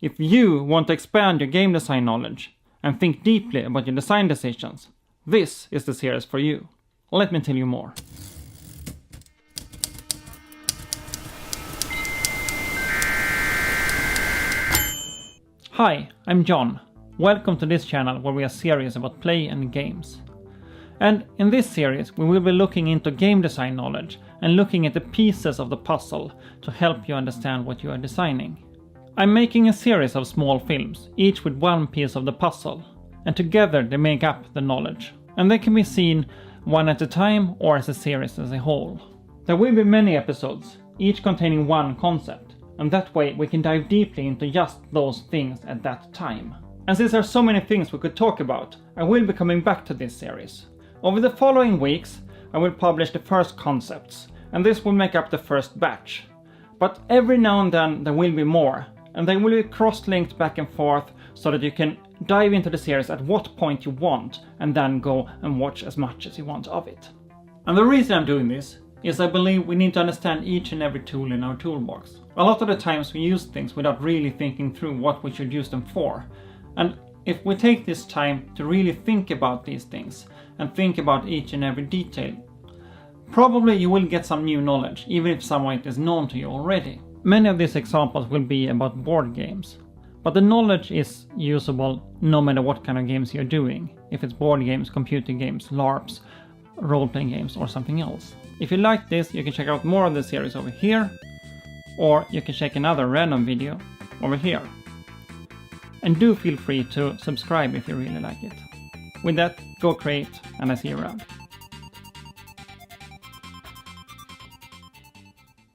If you want to expand your game design knowledge and think deeply about your design decisions, this is the series for you. Let me tell you more. Hi, I'm Jon. Welcome to this channel where we are serious about play and games. And in this series we will be looking into game design knowledge and looking at the pieces of the puzzle to help you understand what you are designing. I'm making a series of small films, each with one piece of the puzzle, and together they make up the knowledge. And they can be seen one at a time or as a series as a whole. There will be many episodes, each containing one concept, and that way we can dive deeply into just those things at that time. And since there are so many things we could talk about, I will be coming back to this series. Over the following weeks I will publish the first concepts, and this will make up the first batch. But every now and then there will be more, and they will be cross-linked back and forth so that you can dive into the series at what point you want and then go and watch as much as you want of it. And the reason I'm doing this is I believe we need to understand each and every tool in our toolbox. A lot of the times we use things without really thinking through what we should use them for. And if we take this time to really think about these things and think about each and every detail, probably you will get some new knowledge, even if some of it is known to you already. Many of these examples will be about board games, but the knowledge is usable no matter what kind of games you're doing, if it's board games, computer games, LARPs, role-playing games or something else. If you like this, you can check out more of the series over here, or you can check another random video over here. And do feel free to subscribe if you really like it. With that, go create, and I see you around.